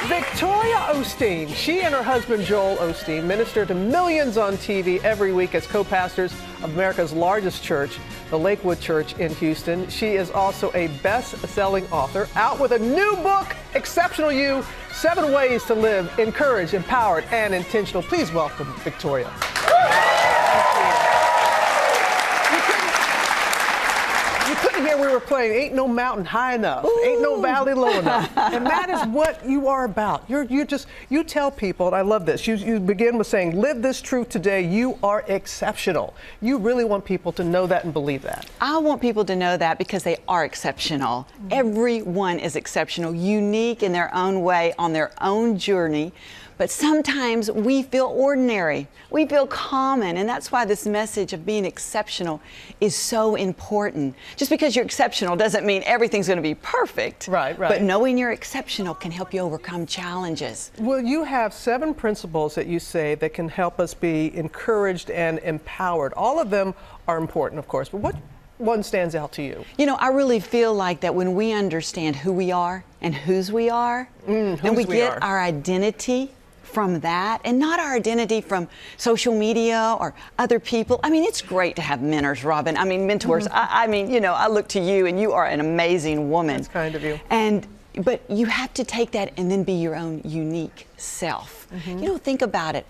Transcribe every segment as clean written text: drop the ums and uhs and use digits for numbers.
Victoria Osteen. She and her husband Joel Osteen minister to millions on TV every week as co-pastors of America's largest church, the Lakewood Church in Houston. She is also a best-selling author, out with a new book, Exceptional You, 7 Ways to Live Encouraged, Empowered, and Intentional. Please welcome Victoria. You couldn't hear we were playing Ain't No Mountain High Enough, Ooh. Ain't No Valley Low Enough. And that is what you are about. You tell people, and I love this, you begin with saying, live this truth today, you are exceptional. You really want people to know that and believe that. I want people to know that because they are exceptional. Mm-hmm. Everyone is exceptional, unique in their own way, on their own journey. But sometimes we feel ordinary, we feel common, and that's why this message of being exceptional is so important. Just because you're exceptional doesn't mean everything's going to be perfect. Right. But knowing you're exceptional can help you overcome challenges. Well, you have 7 principles that you say that can help us be encouraged and empowered. All of them are important, of course, but what one stands out to you? You know, I really feel like that when we understand who we are and whose we are, and we get our identity from that, and not our identity from social media or other people. I mean, it's great to have mentors, Robin. I mean, mentors. Mm-hmm. I mean, you know, I look to you, and you are an amazing woman. That's kind of you. But you have to take that and then be your own unique self. Mm-hmm. You know, think about it.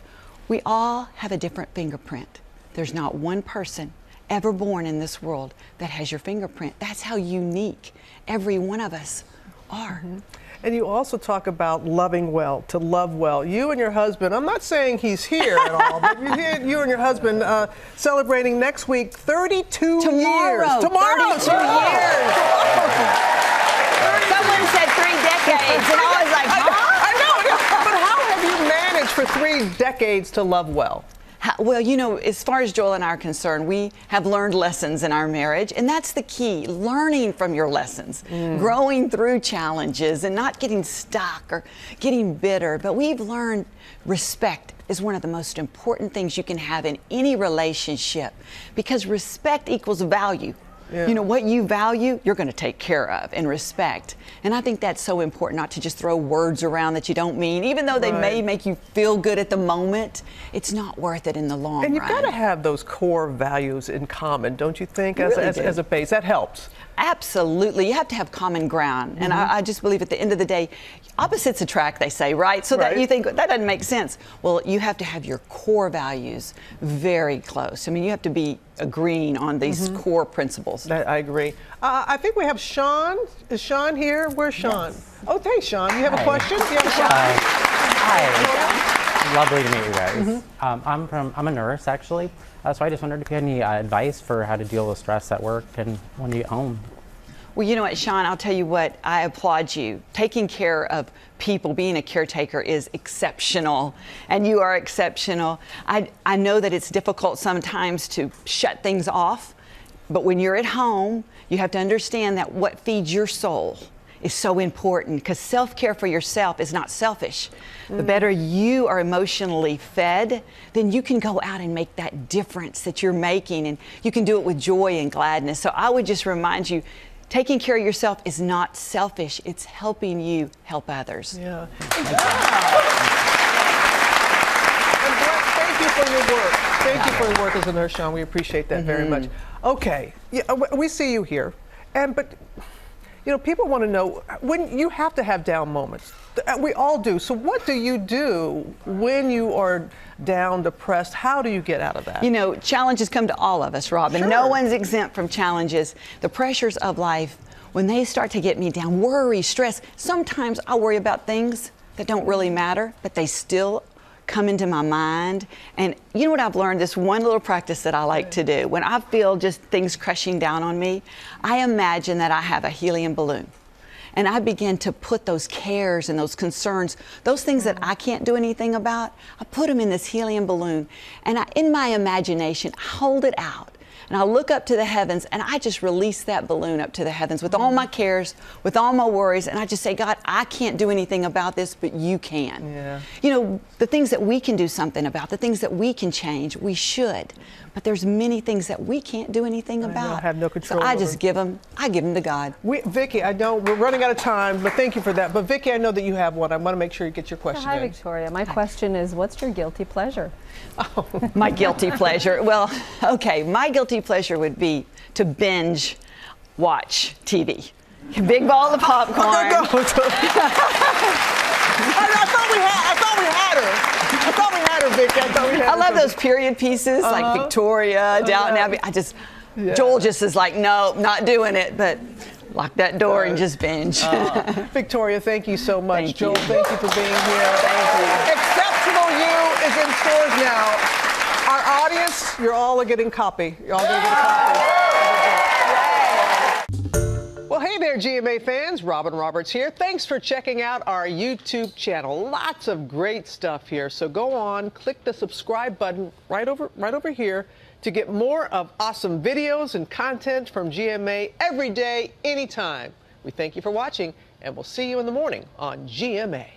We all have a different fingerprint. There's not one person ever born in this world that has your fingerprint. That's how unique every one of us are. Mm-hmm. And you also talk about loving well, to love well. You and your husband, I'm not saying he's here at all, but you and your husband celebrating next week 32 years. Tomorrow. 32 years. Someone said 3 decades, and I was like, huh? I know, but how have you managed for 3 decades to love well? Well, you know, as far as Joel and I are concerned, we have learned lessons in our marriage, and that's the key, learning from your lessons, growing through challenges and not getting stuck or getting bitter. But we've learned respect is one of the most important things you can have in any relationship, because respect equals value. Yeah. You know, what you value, you're going to take care of and respect. And I think that's so important, not to just throw words around that you don't mean. Even though they may make you feel good at the moment, it's not worth it in the long run. And you've got to have those core values in common, don't you think, as a base? That helps. Absolutely. You have to have common ground. Mm-hmm. And I just believe at the end of the day, opposites attract, they say, right? So that you think, that doesn't make sense. Well, you have to have your core values very close. I mean, you have to be agreeing on these core principles. I agree. I think we have Sean. Is Sean here? Where's Sean? Yes. Oh, hey, Sean. You have a question? You have a question? Hi. Lovely to meet you guys. I'm a nurse, actually. So I just wondered if you had any advice for how to deal with stress at work and when you get home. Well, you know what, Sean, I'll tell you what, I applaud you. Taking care of people, being a caretaker is exceptional, and you are exceptional. I know that it's difficult sometimes to shut things off, but when you're at home, you have to understand that what feeds your soul is so important, because self-care for yourself is not selfish. The better you are emotionally fed, then you can go out and make that difference that you're making, and you can do it with joy and gladness. So I would just remind you, taking care of yourself is not selfish. It's helping you help others. Yeah. And thank you for your work. Thank you for your work as a nurse, Sean. We appreciate that very much. Okay, we see you here, but you know, people want to know, when you have to have down moments. We all do. So what do you do when you are down, depressed? How do you get out of that? You know, challenges come to all of us, Robin. Sure. No one's exempt from challenges. The pressures of life, when they start to get me down, worry, stress, sometimes I worry about things that don't really matter, but they still come into my mind. And you know what I've learned? This one little practice that I like to do. When I feel just things crushing down on me, I imagine that I have a helium balloon. And I begin to put those cares and those concerns, those things that I can't do anything about, I put them in this helium balloon. And in my imagination, I hold it out. and I look up to the heavens, and I just release that balloon up to the heavens with all my cares, with all my worries, and I just say, God, I can't do anything about this, but you can. Yeah. You know, the things that we can do something about, the things that we can change, we should. But there's many things that we can't do anything about. I have no control So I over. just give them to God. Vicki, I know we're running out of time, but thank you for that. But Vicki, I know that you have one. I want to make sure you get your question Hi, in. Victoria. My question is, what's your guilty pleasure? My guilty pleasure. Well, okay, my guilty pleasure would be to binge watch TV. Big ball of popcorn. I thought we had her, Vicki. I love those period pieces like Victoria, Downton Abbey. Joel just is like, no, not doing it, but lock that door and just binge. Victoria, thank you so much. Thank Joel, you. thank you for being here. Thank you. Exceptional You is in stores now. Our audience, you're all getting copy. You're all going to get a copy. Well, hey there, GMA fans. Robin Roberts here. Thanks for checking out our YouTube channel. Lots of great stuff here. So go on, click the subscribe button right over here to get more of awesome videos and content from GMA every day, anytime. We thank you for watching, and we'll see you in the morning on GMA.